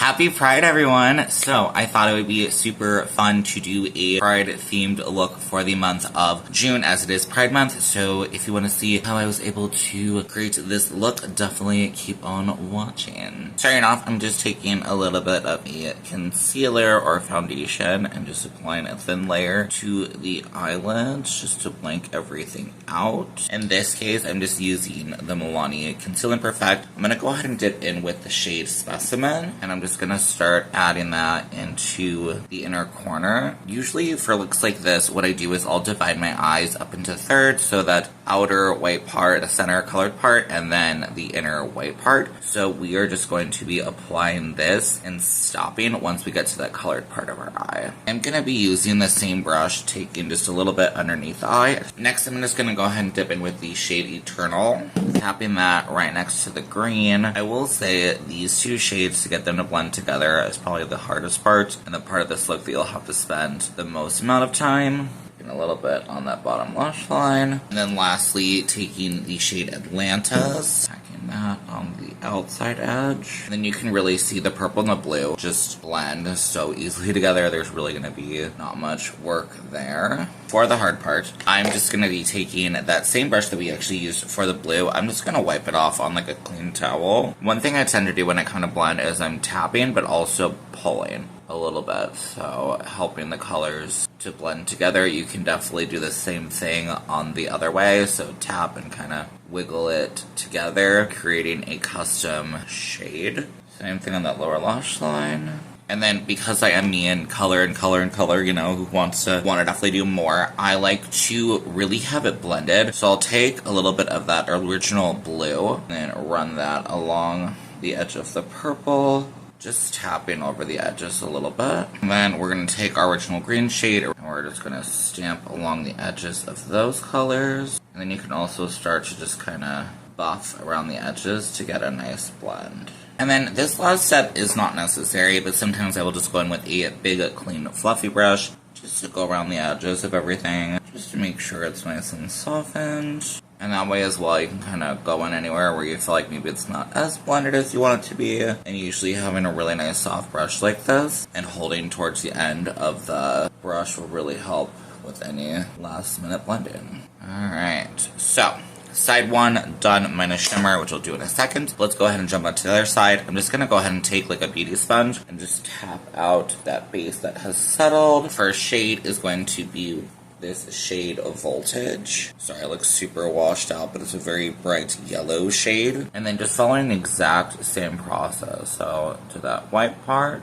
Happy Pride, everyone! So, I thought it would be super fun to do a Pride-themed look for the month of June, as it is Pride Month. So, if you want to see how I was able to create this look, definitely keep on watching. Starting off, I'm just taking a little bit of a concealer or foundation and just applying a thin layer to the eyelids just to blank everything out. In this case, I'm just using the Milani Conceal and Perfect. I'm going to go ahead and dip in with the shade Specimen, and I'm just going to start adding that into the inner corner. Usually for looks like this, what I do is I'll divide my eyes up into thirds, so that outer white part, the center colored part, and then the inner white part. So we are just going to be applying this and stopping once we get to that colored part of our eye. I'm going to be using the same brush, taking just a little bit underneath the eye. Next, I'm just going to go ahead and dip in with the shade Eternal, tapping that right next to the green. I will say these two shades, to get them to blend together, is probably the hardest part, and the part of this look that you'll have to spend the most amount of time. A little bit on that bottom lash line. And then lastly, taking the shade Atlantis, packing that on the outside edge. And then you can really see the purple and the blue just blend so easily together. There's really going to be not much work there. For the hard part, I'm just going to be taking that same brush that we actually used for the blue. I'm just going to wipe it off on like a clean towel. One thing I tend to do when I kind of blend is I'm tapping but also pulling a little bit, so helping the colors to blend together. You can definitely do the same thing on the other way, so tap and kind of wiggle it together, creating a custom shade. Same thing on that lower lash line. And then because I am me and color, you know, who wants to definitely do more, I like to really have it blended. So I'll take a little bit of that original blue and then run that along the edge of the purple, just tapping over the edges a little bit. And then we're going to take our original green shade and we're just going to stamp along the edges of those colors. And then you can also start to just kind of buff around the edges to get a nice blend. And then this last step is not necessary, but sometimes I will just go in with a big, clean, fluffy brush just to go around the edges of everything, just to make sure it's nice and softened. And that way as well, you can kind of go in anywhere where you feel like maybe it's not as blended as you want it to be. And usually having a really nice soft brush like this and holding towards the end of the brush will really help with any last minute blending. Alright, so side one done minus shimmer, which I'll do in a second. Let's go ahead and jump onto the other side. I'm just going to go ahead and take like a beauty sponge and just tap out that base that has settled. First shade is going to be this shade of Voltage. Sorry, it looks super washed out, but it's a very bright yellow shade. And then just following the exact same process. So to that white part.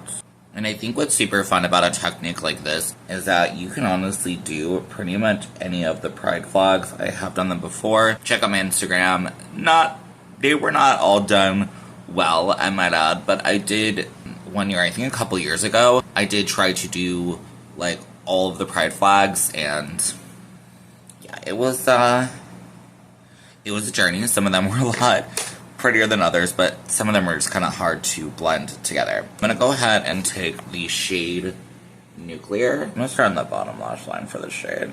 And I think what's super fun about a technique like this is that you can honestly do pretty much any of the Pride vlogs. I have done them before. Check out my Instagram. They were not all done well, I might add, but I did one year, I think a couple years ago, I did try to do like all of the Pride flags, and yeah, it was a journey. Some of them were a lot prettier than others, but some of them were just kind of hard to blend together. I'm gonna go ahead and take the shade Nuclear. I'm gonna start on the bottom lash line for the shade.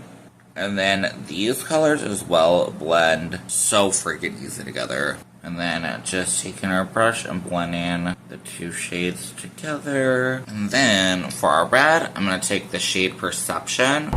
And then these colors as well blend so freaking easy together. And then just taking our brush and blending the two shades together. And then for our red, I'm going to take the shade Perception.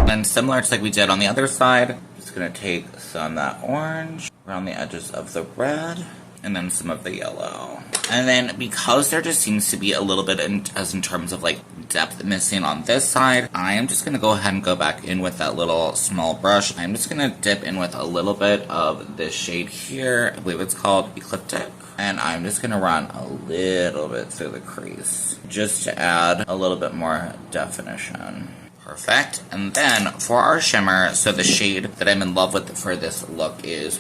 And similar to like we did on the other side, just going to take some of that orange around the edges of the red. And then some of the yellow. And then because there just seems to be a little bit in terms of like depth missing on this side, I am just going to go ahead and go back in with that little small brush. I'm just going to dip in with a little bit of this shade here. I believe it's called Eclipse. And I'm just going to run a little bit through the crease just to add a little bit more definition. Perfect. And then for our shimmer, so the shade that I'm in love with for this look is,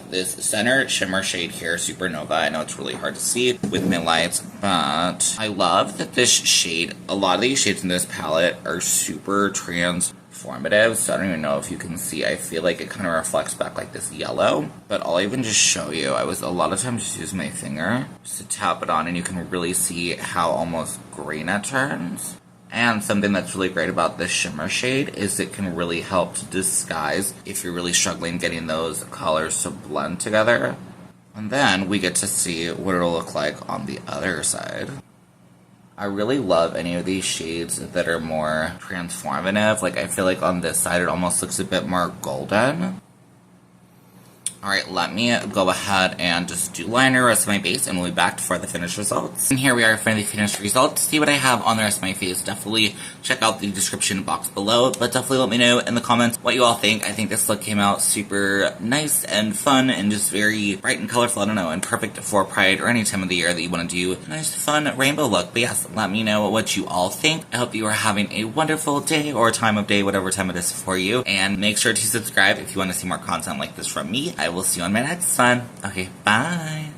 this center shimmer shade here, Supernova. I know it's really hard to see with my lights, but I love that this shade, a lot of these shades in this palette are super transformative, so I don't even know if you can see. I feel like it kind of reflects back like this yellow, but I'll even just show you. I was a lot of times just use my finger just to tap it on, and you can really see how almost green it turns. And something that's really great about this shimmer shade is it can really help to disguise if you're really struggling getting those colors to blend together. And then we get to see what it'll look like on the other side. I really love any of these shades that are more transformative. Like, I feel like on this side it almost looks a bit more golden. Alright, let me go ahead and just do liner, rest of my base, and we'll be back for the finished results. And here we are for the finished results. To see what I have on the rest of my face, definitely check out the description box below, but definitely let me know in the comments what you all think. I think this look came out super nice and fun and just very bright and colorful, I don't know, and perfect for Pride or any time of the year that you want to do a nice fun rainbow look. But yes, let me know what you all think. I hope you are having a wonderful day or time of day, whatever time it is for you, and make sure to subscribe if you want to see more content like this from me. I will see you on my next one. Okay, bye!